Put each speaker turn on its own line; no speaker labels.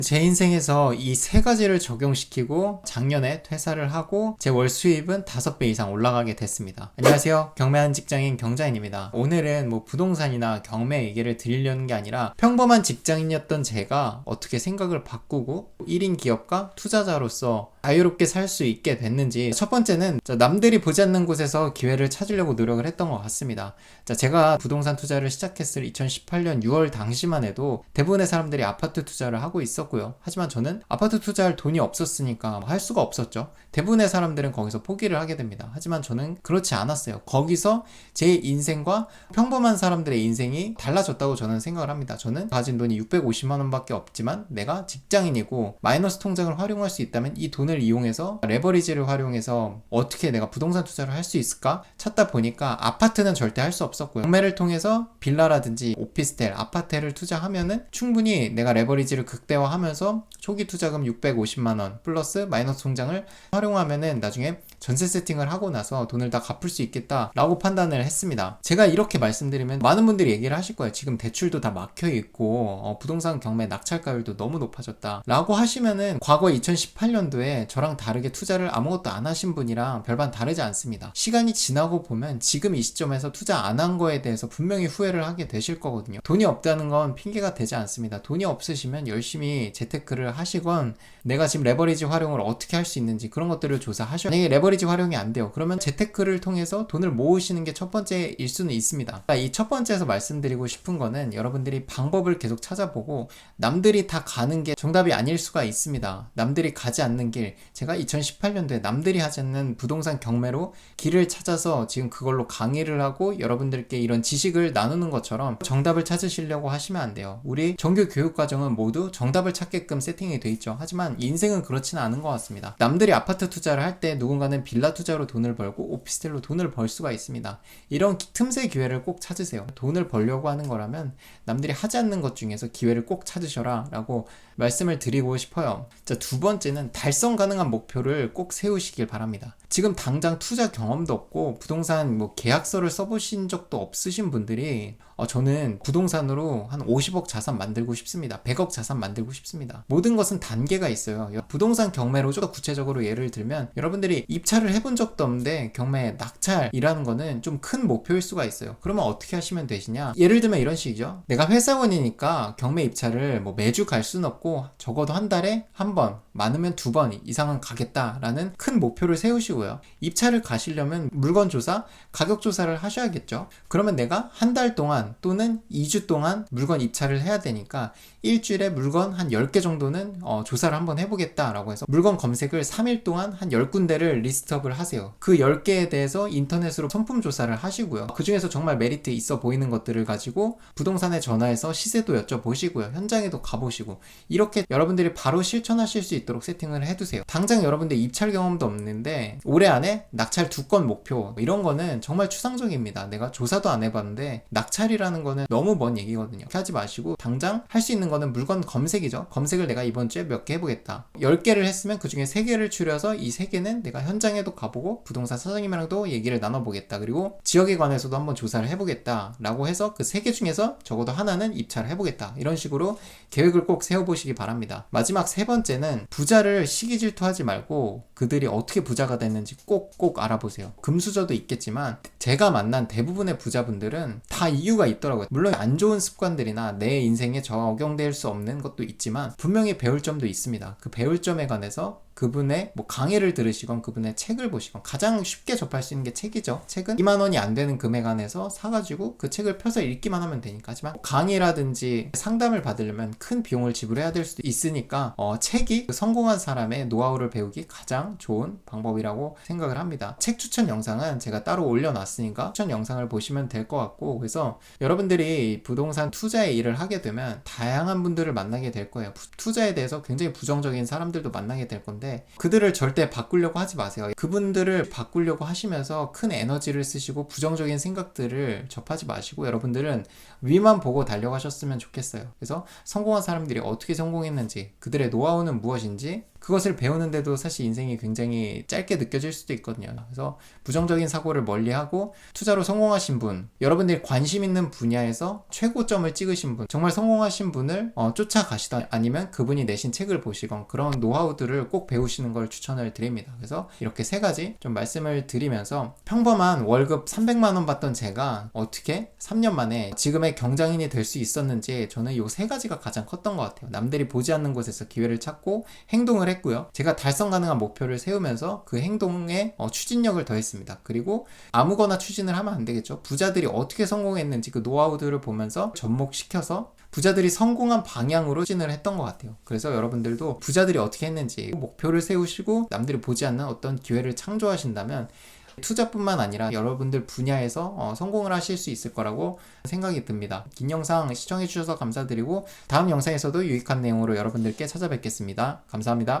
제 인생에서 이 세 가지를 적용시키고 작년에 퇴사를 하고 제 월 수입은 5배 이상 올라가게 됐습니다. 안녕하세요. 경매하는 직장인 경자인입니다. 오늘은 부동산이나 경매 얘기를 드리려는 게 아니라 평범한 직장인이었던 제가 어떻게 생각을 바꾸고 1인 기업가 투자자로서 자유롭게 살 수 있게 됐는지. 첫 번째는 남들이 보지 않는 곳에서 기회를 찾으려고 노력을 했던 것 같습니다. 제가 부동산 투자를 시작했을 2018년 6월 당시만 해도 대부분의 사람들이 아파트 투자를 하고 있었고요. 하지만 저는 아파트 투자할 돈이 없었으니까 할 수가 없었죠. 대부분의 사람들은 거기서 포기를 하게 됩니다. 하지만 저는 그렇지 않았어요. 거기서 제 인생과 평범한 사람들의 인생이 달라졌다고 저는 생각을 합니다. 저는 가진 돈이 650만 원밖에 없지만 내가 직장인이고 마이너스 통장을 활용할 수 있다면 이 돈을 이용해서 레버리지를 활용해서 어떻게 내가 부동산 투자를 할 수 있을까 찾다 보니까 아파트는 절대 할 수 없었고요. 경매를 통해서 빌라라든지 오피스텔, 아파트를 투자하면은 충분히 내가 레버리지를 극대화하면서 초기 투자금 650만 원 플러스 마이너스 통장을 활용하면은 나중에 전세 세팅을 하고 나서 돈을 다 갚을 수 있겠다라고 판단을 했습니다. 제가 이렇게 말씀드리면 많은 분들이 얘기를 하실 거예요. 지금 대출도 다 막혀있고 부동산 경매 낙찰가율도 너무 높아졌다 라고 하시면은 과거 2018년도에 저랑 다르게 투자를 아무것도 안 하신 분이랑 별반 다르지 않습니다. 시간이 지나고 보면 지금 이 시점에서 투자 안 한 거에 대해서 분명히 후회를 하게 되실 거거든요. 돈이 없다는 건 핑계가 되지 않습니다. 돈이 없으시면 열심히 재테크를 하시건 내가 지금 레버리지 활용을 어떻게 할 수 있는지 그런 것들을 조사하셔야. 만약에 레버리지 활용이 안 돼요. 그러면 재테크를 통해서 돈을 모으시는 게 첫 번째일 수는 있습니다. 이 첫 번째에서 말씀드리고 싶은 거는 여러분들이 방법을 계속 찾아보고 남들이 다 가는 게 정답이 아닐 수가 있습니다. 남들이 가지 않는 길, 제가 2018년도에 남들이 하지 않는 부동산 경매로 길을 찾아서 지금 그걸로 강의를 하고 여러분들께 이런 지식을 나누는 것처럼 정답을 찾으시려고 하시면 안 돼요. 우리 정규 교육과정은 모두 정답을 찾게끔 세팅이 돼 있죠. 하지만 인생은 그렇지는 않은 것 같습니다. 남들이 아파트 투자를 할 때 누군가는 빌라 투자로 돈을 벌고 오피스텔로 돈을 벌 수가 있습니다. 이런 틈새 기회를 꼭 찾으세요. 돈을 벌려고 하는 거라면 남들이 하지 않는 것 중에서 기회를 꼭 찾으셔라 라고 말씀을 드리고 싶어요. 두 번째는 달성 가능한 목표를 꼭 세우시길 바랍니다. 지금 당장 투자 경험도 없고 부동산 계약서를 써보신 적도 없으신 분들이 저는 부동산으로 한 50억 자산 만들고 싶습니다. 100억 자산 만들고 싶습니다. 모든 것은 단계가 있어요. 부동산 경매로 좀 더 구체적으로 예를 들면 여러분들이 입찰을 해본 적도 없는데 경매 낙찰이라는 거는 좀 큰 목표일 수가 있어요. 그러면 어떻게 하시면 되시냐? 예를 들면 이런 식이죠. 내가 회사원이니까 경매 입찰을 매주 갈 수는 없고 적어도 한 달에 한 번, 많으면 2번 이상은 가겠다라는 큰 목표를 세우시고요. 입찰을 가시려면 물건 조사, 가격 조사를 하셔야겠죠. 그러면 내가 한 달 동안 또는 2주 동안 물건 입찰을 해야 되니까 일주일에 물건 한 10개 정도는 조사를 한번 해보겠다라고 해서 물건 검색을 3일 동안 한 10군데를 리스트업을 하세요. 그 10개에 대해서 인터넷으로 선품 조사를 하시고요. 그 중에서 정말 메리트 있어 보이는 것들을 가지고 부동산에 전화해서 시세도 여쭤보시고요. 현장에도 가보시고 이렇게 여러분들이 바로 실천하실 수 있도록 세팅을 해두세요. 당장 여러분들 입찰 경험도 없는데 올해 안에 낙찰 2건 목표, 이런 거는 정말 추상적입니다. 내가 조사도 안 해봤는데 낙찰이라는 거는 너무 먼 얘기거든요. 그렇게 하지 마시고 당장 할 수 있는 거는 물건 검색이죠. 검색을 내가 이번 주에 몇 개 해보겠다. 10개를 했으면 그 중에 3개를 추려서 이 3개는 내가 현장에도 가보고 부동산 사장님이랑도 얘기를 나눠보겠다. 그리고 지역에 관해서도 한번 조사를 해보겠다 라고 해서 그 3개 중에서 적어도 하나는 입찰을 해보겠다. 이런 식으로 계획을 꼭 세워보시기 바랍니다. 마지막 세 번째는 부자를 시기 질투하지 말고 그들이 어떻게 부자가 됐는지 꼭 알아보세요. 금수저도 있겠지만 제가 만난 대부분의 부자분들은 다 이유가 있더라고요. 물론 안 좋은 습관들이나 내 인생에 적용될 수 없는 것도 있지만 분명히 배울 점도 있습니다. 그 배울 점에 관해서 그분의 강의를 들으시건 그분의 책을 보시건, 가장 쉽게 접할 수 있는 게 책이죠. 책은 2만 원이 안 되는 금액 안에서 사가지고 그 책을 펴서 읽기만 하면 되니까. 하지만 강의라든지 상담을 받으려면 큰 비용을 지불해야 될 수도 있으니까 책이 성공한 사람의 노하우를 배우기 가장 좋은 방법이라고 생각을 합니다. 책 추천 영상은 제가 따로 올려놨으니까 추천 영상을 보시면 될 것 같고, 그래서 여러분들이 부동산 투자의 일을 하게 되면 다양한 분들을 만나게 될 거예요. 투자에 대해서 굉장히 부정적인 사람들도 만나게 될 건데 그들을 절대 바꾸려고 하지 마세요. 그분들을 바꾸려고 하시면서 큰 에너지를 쓰시고 부정적인 생각들을 접하지 마시고 여러분들은 위만 보고 달려가셨으면 좋겠어요. 그래서 성공한 사람들이 어떻게 성공했는지, 그들의 노하우는 무엇인지 그것을 배우는데도 사실 인생이 굉장히 짧게 느껴질 수도 있거든요. 그래서 부정적인 사고를 멀리하고 투자로 성공하신 분, 여러분들이 관심 있는 분야에서 최고점을 찍으신 분, 정말 성공하신 분을 쫓아가시던, 아니면 그분이 내신 책을 보시건 그런 노하우들을 꼭 배우시는 걸 추천을 드립니다. 그래서 이렇게 세 가지 좀 말씀을 드리면서, 평범한 월급 300만 원 받던 제가 어떻게 3년 만에 지금의 경장인이 될 수 있었는지, 저는 이 세 가지가 가장 컸던 것 같아요. 남들이 보지 않는 곳에서 기회를 찾고 행동을 했고요. 제가 달성 가능한 목표를 세우면서 그 행동에 추진력을 더했습니다. 그리고 아무거나 추진을 하면 안 되겠죠. 부자들이 어떻게 성공했는지 그 노하우들을 보면서 접목시켜서 부자들이 성공한 방향으로 추진을 했던 것 같아요. 그래서 여러분들도 부자들이 어떻게 했는지 목표를 세우시고 남들이 보지 않는 어떤 기회를 창조하신다면 투자뿐만 아니라 여러분들 분야에서 성공을 하실 수 있을 거라고 생각이 듭니다. 긴 영상 시청해 주셔서 감사드리고, 다음 영상에서도 유익한 내용으로 여러분들께 찾아뵙겠습니다. 감사합니다.